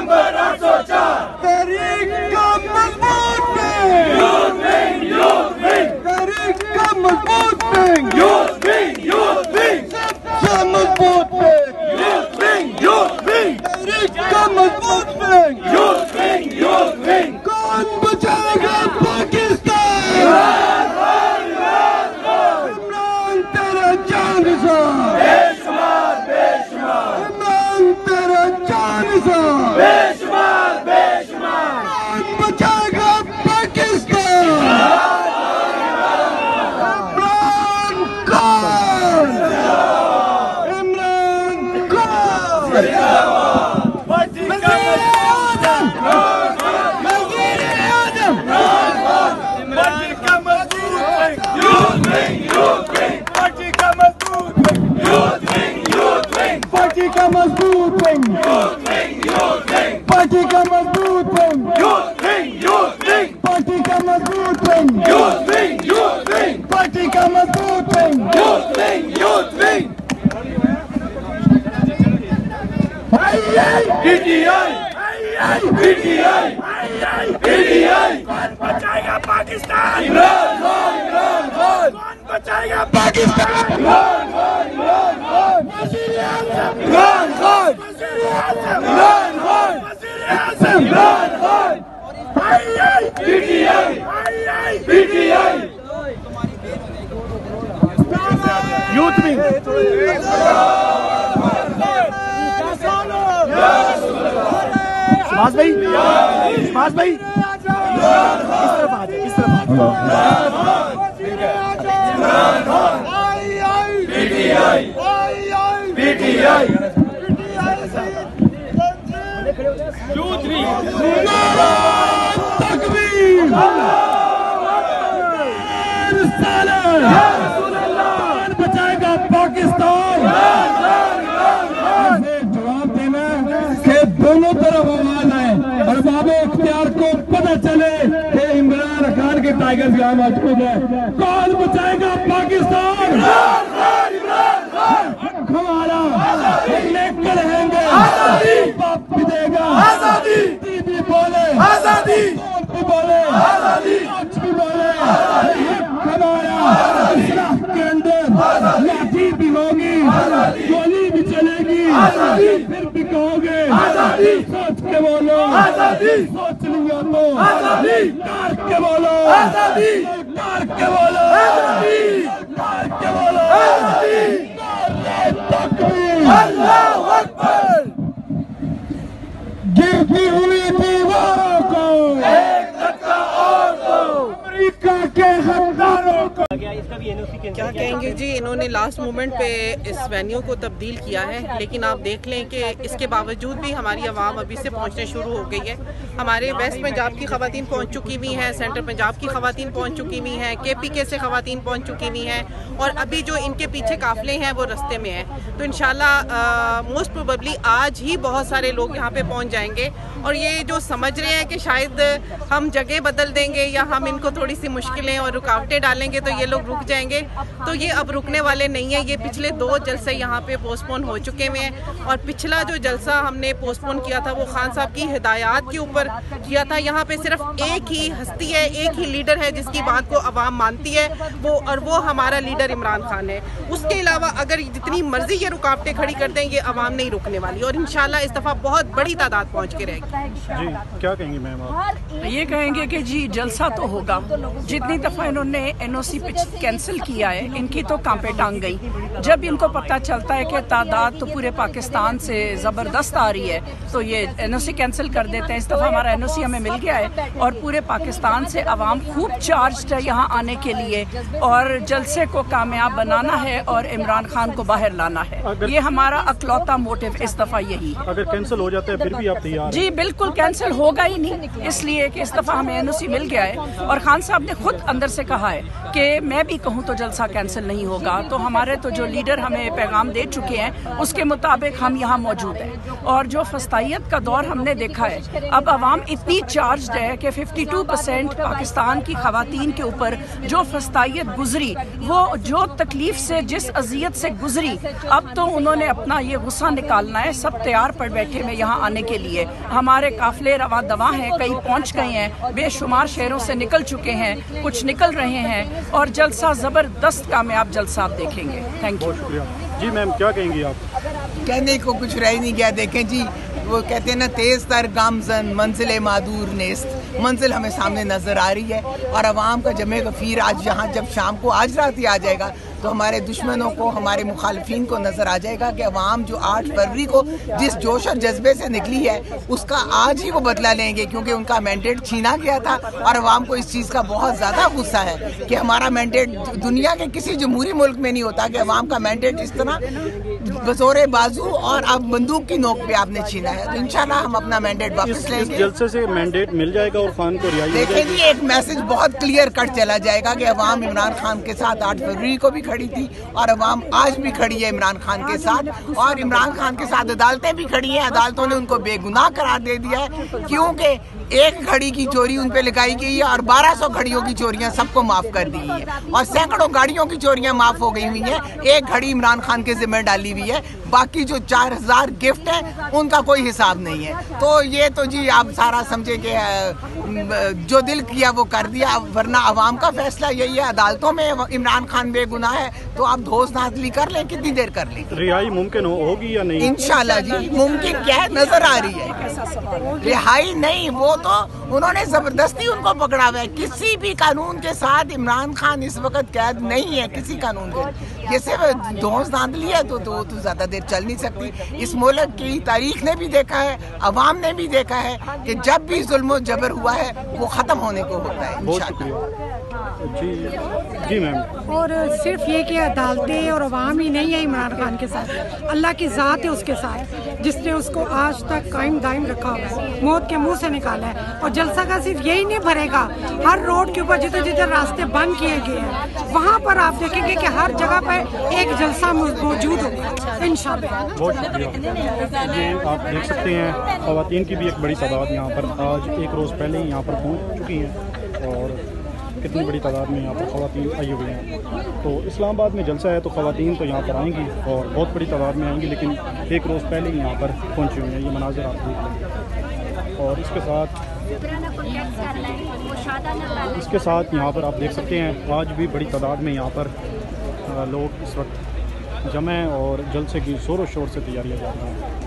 Number 804 तहरीक का मजबूत wing, youth wing, youth wing, तहरीक का मजबूत wing, youth wing, youth wing, सबसे मजबूत wing, youth wing, youth wing, तहरीक का मजबूत wing, youth wing, youth wing. कौन बचाएगा पाकिस्तान? इमरान तेरा जान निसार, बेशुमार, बेशुमार, इमरान तेरा जान निसार, बेशुमार, बेशुमार। कौन बचाएगा पाकिस्तान? इमरान कौन? इमरान कौन? Youth wing, youth wing, party का मजबूत wing, youth wing, youth wing, party का मजबूत wing, youth wing, youth wing, party का मजबूत wing, youth wing, youth wing, party का मजबूत wing, youth wing, youth wing, party का मजबूत wing, youth wing, youth wing. PTI, PTI, PTI. कौन बचाएगा पाकिस्तान? इमरान खान, इमरान खान, कौन बचाएगा पाकिस्तान? इमरान खान, इमरान खान, वज़ीर आज़म, इमरान खान, वज़ीर आज़म, इमरान खान, वज़ीर आज़म। Imran Khan. PTI, PTI. Youth wing, Subhash भाई, सुभाष भाई, इस तरफ आ जाए, इस तरफ आ जाए। PTI, PTI. तकबीर, कौन बचाएगा पाकिस्तान? जवाब देना कि दोनों तरफ आवाज आए और बाबे इख्तियार को पता चले कि इमरान खान के टाइगर्स यहाँ मौजूद है। कौन बचाएगा पाकिस्तान? हमारा लेकर रहेंगे, बाप भी देगा आजादी, भी बोले आजादी, भी बोले आजादी, भी बोले हमारा इस्लाह के अंदर लाठी भी होगी, गोली भी चलेगी, फिर भी कहोगे आजादी। सोच के बोलो आजादी, सोच लिया तो आजादी, कार के बोलो आजादी, कार के बोलो आजादी, कार के बोलो आजादी। अल्लाहू अकबर। गिरती हुई दीवारों को एक धक्का और दो, अमेरिका के गद्दारों को। क्या कहेंगे जी, इन्होंने लास्ट मोमेंट पे इस वेन्यू को तब्दील किया है, लेकिन आप देख लें कि इसके बावजूद भी हमारी आवाम अभी से पहुंचने शुरू हो गई है। हमारे वेस्ट पंजाब की खवातीन पहुंच चुकी हुई हैं, सेंट्रल पंजाब की खवातीन पहुंच चुकी हुई हैं, KPK से खवातीन पहुंच चुकी हुई हैं और अभी जो इनके पीछे काफले हैं वो रास्ते में हैं। तो इंशाल्लाह मोस्ट प्रोबेबली आज ही बहुत सारे लोग यहाँ पे पहुँच जाएंगे और ये जो समझ रहे हैं कि शायद हम जगह बदल देंगे या हम इनको थोड़ी सी मुश्किलें और रुकावटें डालेंगे तो ये लोग रुक जाएंगे, तो ये अब रुकने वाले नहीं है। ये पिछले 2 जलसे यहाँ पे पोस्टपोन हो चुके हुए हैं और पिछला जो जलसा हमने पोस्टपोन किया था वो खान साहब की हिदायत के ऊपर किया था। यहाँ पे सिर्फ एक ही हस्ती है, एक ही लीडर है जिसकी बात को अवाम मानती है, वो हमारा लीडर इमरान खान है। उसके अलावा अगर जितनी मर्जी ये रुकावटें खड़ी कर दें, ये अवाम नहीं रुकने वाली और इंशाल्लाह इस दफ़ा बहुत बड़ी तादाद पहुँच के रहेगी। जी क्या कहेंगे मैम आप? ये कहेंगे कि जी जलसा तो होगा। जितनी दफ़ा इन्होंने NOC कैंसिल किया है, इनकी तो कांपे टांग गई। जब इनको पता चलता है कि तादाद तो पूरे पाकिस्तान से ज़बरदस्त आ रही है तो ये NOC कैंसिल कर देते हैं। इस दफ़ा हमारा NOC हमें मिल गया है और पूरे पाकिस्तान से आवाम खूब चार्ज्ड है यहाँ आने के लिए और जलसे को कामयाब बनाना है और इमरान खान को बाहर लाना है। ये हमारा अकलौता मोटिव इस दफ़ा यही है। अगर कैंसिल हो जाता है फिर भी आप तैयार? जी बिल्कुल, कैंसिल होगा ही नहीं, इसलिए कि इस दफ़ा हमें NOC मिल गया है और खान साहब ने खुद अंदर से कहा है कि मैं भी कहूँ तो जलसा कैंसिल नहीं होगा। तो हमारे तो जो लीडर हमें पैगाम दे चुके हैं उसके मुताबिक हम यहाँ मौजूद हैं। और जो फस्तायत का दौर हमने देखा है, अब अवाम इतनी चार्ज्ड है कि 52% पाकिस्तान की खवातीन के ऊपर जो फस्तायत गुजरी, वो जो तकलीफ से जिस अजियत से गुजरी, अब तो उन्होंने अपना ये गुस्सा निकालना है। सब तैयार पर बैठे में यहाँ आने के लिए। हमारे काफिले रवा दवा हैं, कई पहुँच गए हैं, बेशुमार शहरों से निकल चुके हैं, कुछ निकल रहे हैं और जलसा ज़बरदस्त कामयाब जलसा आप देखेंगे। Thank you. जी मैम, क्या कहेंगी आप? कहने को कुछ रह नहीं गया। देखें जी, वो कहते हैं ना, तेज तर गामजन मंजिल मादूर नेस्त, मंजिल हमें सामने नजर आ रही है। और अवाम का जमे गफीर आज यहाँ जब शाम को आज रात ही आ जाएगा तो हमारे दुश्मनों को, हमारे मुखालिफिन को नजर आ जाएगा कि अवाम जो 8 फरवरी को जिस जोश और जज्बे से निकली है उसका आज ही वो बदला लेंगे, क्योंकि उनका मैंडेट छीना गया था। और अवाम को इस चीज़ का बहुत ज़्यादा गुस्सा है कि हमारा मैंडेट दुनिया के किसी जमहूरी मुल्क में नहीं होता कि अवाम का मैंडेट इस तरह बज़ोरे बाजू और अब बंदूक की नोक पे आपने छीना है। तो इंशाल्लाह हम अपना मैंडेट वापस लेंगे। जलसे से मैंडेट मिल जाएगा और खान को रिहाई। देखिए जी, एक मैसेज बहुत क्लियर कट चला जाएगा कि अवाम इमरान खान के साथ 8 फरवरी को भी खड़ी थी और अवाम आज भी खड़ी है इमरान खान के साथ। और इमरान खान के साथ अदालतें भी खड़ी हैं। अदालतों ने उनको बेगुनाह करार दे दिया है, क्योंकि एक घड़ी की चोरी उन पे लगाई गई है और 1200 घड़ियों की चोरियां सबको माफ कर दी है और सैकड़ों गाड़ियों की चोरियां माफ हो गई हुई हैं। एक घड़ी इमरान खान के जिम्मे डाली हुई है, बाकी जो 4000 गिफ्ट हैं उनका कोई हिसाब नहीं है। तो ये तो जी आप सारा समझे कि जो दिल किया वो कर दिया, वरना अवाम का फैसला यही है। अदालतों में इमरान खान बेगुनाह है तो आप धोस नाजली कर लें, कितनी देर कर लें। रिहाई मुमकिन होगी या नहीं? इंशाल्लाह जी, मुमकिन क्या है, नजर आ रही है। रिहाई नहीं, वो तो उन्होंने जबरदस्ती उनको पकड़ा हुआ है। किसी भी कानून के साथ इमरान खान इस वक्त कैद नहीं है, किसी कानून के। जैसे धौंस धांधली है तो ज्यादा देर चल नहीं सकती। इस मुल्क की तारीख ने भी देखा है, अवाम ने भी देखा है कि जब भी जुल्म जबर हुआ है वो खत्म होने को होता है। इंशाल्लाह। जी मैम। और सिर्फ ये कि अदालतें और अवाम ही नहीं है इमरान खान के साथ, अल्लाह की ज़ात है उसके साथ, जिसने उसको आज तक कायम दायम रखा हुआ है, मौत के मुंह से निकाला है। और जलसा का सिर्फ यही नहीं भरेगा, हर रोड के ऊपर जिधर जिधर रास्ते बंद किए गए हैं वहाँ पर आप देखेंगे कि हर जगह पर एक जलसा मौजूद होगा इंशाल्लाह। बहुत शुक्रिया। ये आप देख सकते हैं, ख़वातीन की भी एक बड़ी तादाद यहाँ पर आज एक रोज़ पहले ही यहाँ पर पहुँच चुकी हैं और कितनी बड़ी तादाद में यहाँ पर ख़वातीन आई हुई हैं। तो इस्लामाबाद में जलसा है तो ख़वातीन तो यहाँ पर आएंगी और बहुत बड़ी तादाद में आएंगी, लेकिन एक रोज़ पहले ही यहाँ पर पहुँची हुई हैं। ये मनाज़र आप देख लेंगे। और इसके साथ यहाँ पर आप देख सकते हैं आज भी बड़ी तादाद में यहाँ पर लोग इस वक्त जमे और जलसे की ज़ोरों शोर से तैयारियाँ जा रही हैं।